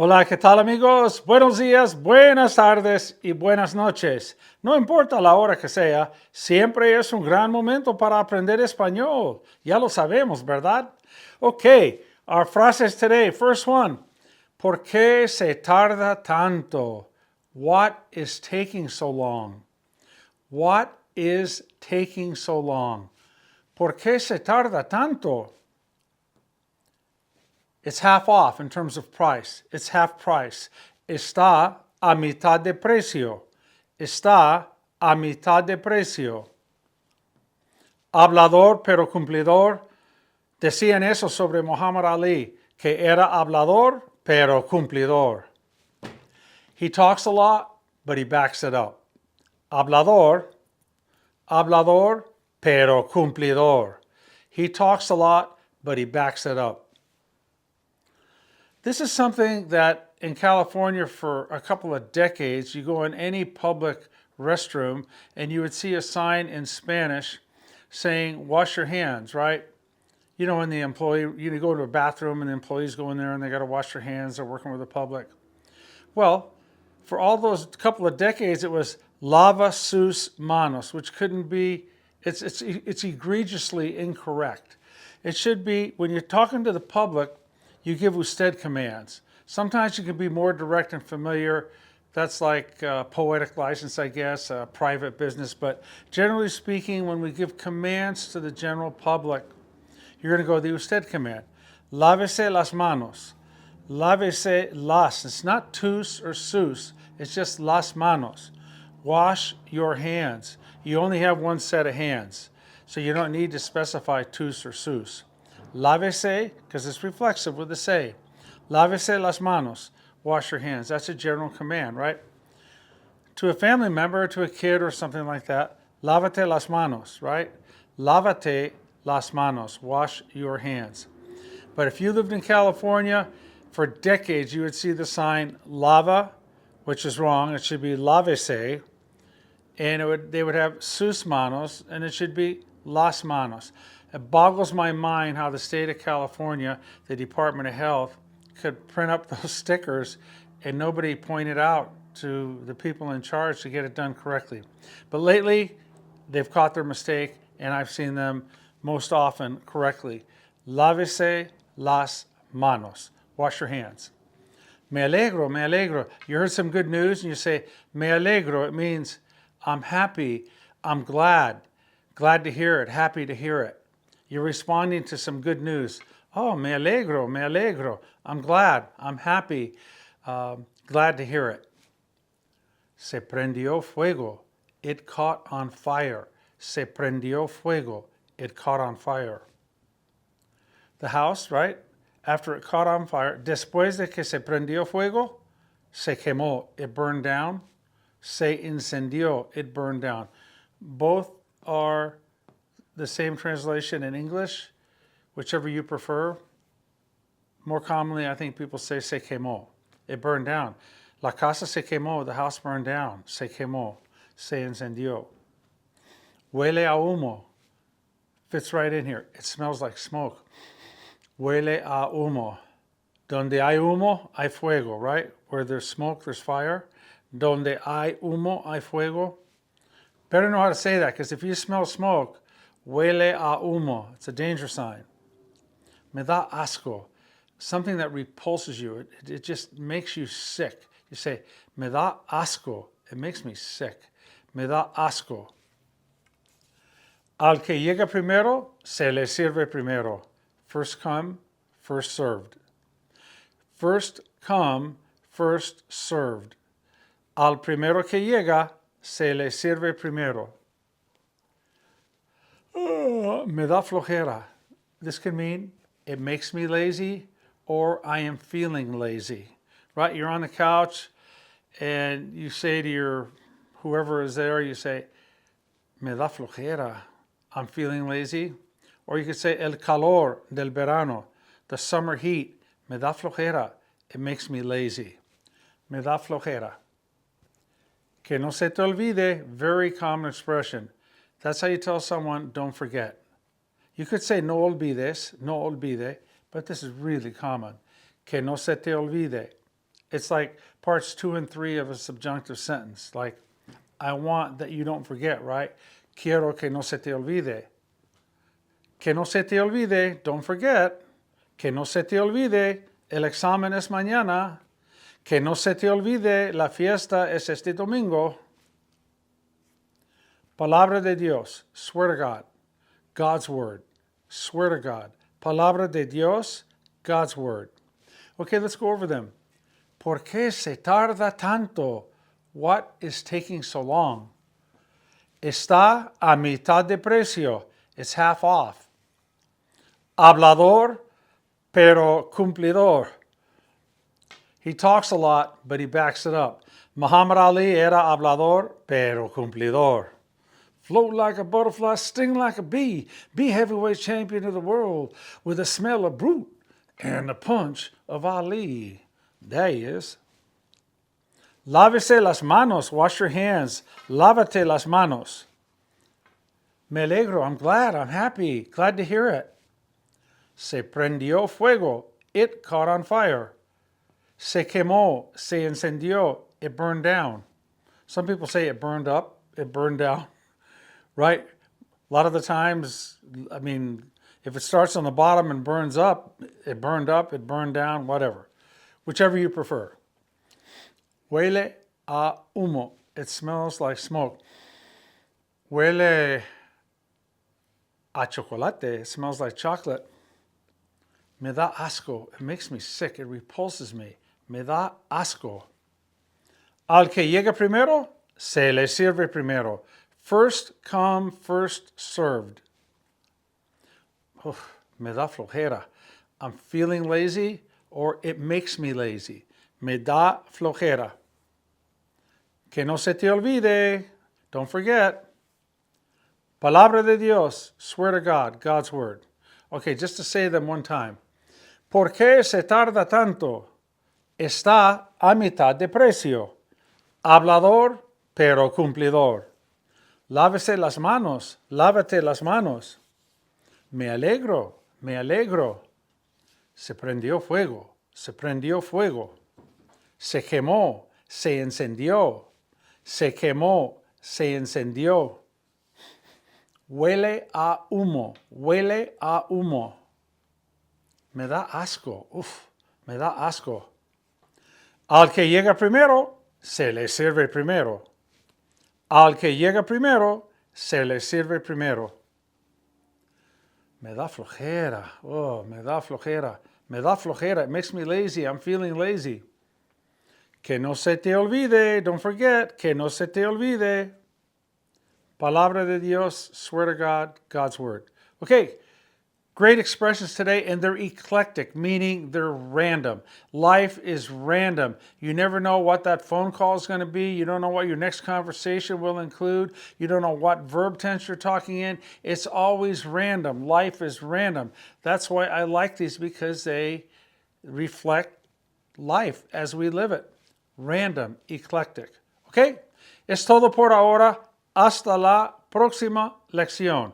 Hola, ¿qué tal amigos? Buenos días, buenas tardes y buenas noches. No importa la hora que sea, siempre es un gran momento para aprender español. Ya lo sabemos, ¿verdad? Okay, our phrases today. First one. ¿Por qué se tarda tanto? What is taking so long? What is taking so long? ¿Por qué se tarda tanto? It's half off in terms of price. It's half price. Está a mitad de precio. Está a mitad de precio. Hablador pero cumplidor. Decían eso sobre Muhammad Ali, que era hablador pero cumplidor. He talks a lot, but he backs it up. Hablador, hablador pero cumplidor. He talks a lot, but he backs it up. This is something that in California for a couple of decades, you go in any public restroom and you would see a sign in Spanish saying, wash your hands, right? You know, when the employee, you go to a bathroom and the employees go in there and they got to wash their hands, they're working with the public. Well, for all those couple of decades, it was lava sus manos, which couldn't be, it's egregiously incorrect. It should be, when you're talking to the public, you give usted commands. Sometimes you can be more direct and familiar. That's like poetic license, I guess, private business. But generally speaking, when we give commands to the general public, you're going to go the usted command. Lávese las manos. Lávese las. It's not tus or sus. It's just las manos. Wash your hands. You only have one set of hands, so you don't need to specify tus or sus. Lávese, because it's reflexive with the se. Lávese las manos. Wash your hands. That's a general command, right? To a family member, to a kid or something like that, lávate las manos, right? Lávate las manos. Wash your hands. But if you lived in California, for decades you would see the sign lava, which is wrong. It should be lávese. And they would have sus manos, and it should be las manos. It boggles my mind how the state of California, the Department of Health, could print up those stickers and nobody pointed out to the people in charge to get it done correctly. But lately, they've caught their mistake, and I've seen them most often correctly. Lávese las manos. Wash your hands. Me alegro, me alegro. You heard some good news and you say, me alegro. It means I'm happy, I'm glad. Glad to hear it, happy to hear it. You're responding to some good news. Oh, me alegro, me alegro. I'm glad, I'm happy, glad to hear it. Se prendió fuego. It caught on fire. Se prendió fuego. It caught on fire. The house, right? After it caught on fire, después de que se prendió fuego, se quemó. It burned down. Se incendió. It burned down. Both are the same translation in English, whichever you prefer. More commonly, I think people say se quemó. It burned down. La casa se quemó. The house burned down. Se quemó. Se incendió. Huele a humo. Fits right in here. It smells like smoke. Huele a humo. Donde hay humo, hay fuego, right? Where there's smoke, there's fire. Donde hay humo, hay fuego. Better know how to say that, because if you smell smoke, huele a humo. It's a danger sign. Me da asco. Something that repulses you. It just makes you sick. You say, me da asco. It makes me sick. Me da asco. Al que llega primero, se le sirve primero. First come, first served. First come, first served. Al primero que llega, se le sirve primero. Me da flojera. This can mean it makes me lazy or I am feeling lazy. Right? You're on the couch and you say to your whoever is there, you say, me da flojera. I'm feeling lazy. Or you could say, el calor del verano, the summer heat. Me da flojera. It makes me lazy. Me da flojera. Que no se te olvide, very common expression. That's how you tell someone, don't forget. You could say no olvides, no olvide, but this is really common. Que no se te olvide. It's like parts 2 and 3 of a subjunctive sentence. Like, I want that you don't forget, right? Quiero que no se te olvide. Que no se te olvide, don't forget. Que no se te olvide, el examen es mañana. Que no se te olvide, la fiesta es este domingo. Palabra de Dios, swear to God. God's word, swear to God. Palabra de Dios, God's word. Okay, let's go over them. ¿Por qué se tarda tanto? What is taking so long? Está a mitad de precio. It's half off. Hablador, pero cumplidor. He talks a lot, but he backs it up. Muhammad Ali era hablador, pero cumplidor. Float like a butterfly, sting like a bee. Be heavyweight champion of the world with the smell of brute and the punch of Ali. There he is. Lávese las manos, wash your hands. Lávate las manos. Me alegro, I'm glad, I'm happy, glad to hear it. Se prendió fuego, it caught on fire. Se quemó, se encendió, it burned down. Some people say it burned up, it burned down, right? A lot of the times, I mean, if it starts on the bottom and burns up, it burned down, whatever. Whichever you prefer. Huele a humo, it smells like smoke. Huele a chocolate, it smells like chocolate. Me da asco, it makes me sick, it repulses me. Me da asco. Al que llega primero, se le sirve primero. First come, first served. Me da flojera. I'm feeling lazy, or it makes me lazy. Me da flojera. Que no se te olvide, don't forget. Palabra de Dios, swear to God, God's word. Okay, just to say them one time. ¿Por qué se tarda tanto? Está a mitad de precio. Hablador, pero cumplidor. Lávese las manos, lávate las manos. Me alegro, me alegro. Se prendió fuego, se prendió fuego. Se quemó, se encendió. Se quemó, se encendió. Huele a humo, huele a humo. Me da asco, me da asco. Al que llega primero, se le sirve primero. Al que llega primero, se le sirve primero. Me da flojera, me da flojera. Me da flojera, it makes me lazy, I'm feeling lazy. Que no se te olvide, don't forget, que no se te olvide. Palabra de Dios, swear to God, God's word. Okay, great expressions today, and they're eclectic, meaning they're random. Life is random. You never know what that phone call is going to be. You don't know what your next conversation will include. You don't know what verb tense you're talking in. It's always random. Life is random. That's why I like these, because they reflect life as we live it. Random, eclectic. Okay? Es todo por ahora. Hasta la próxima lección.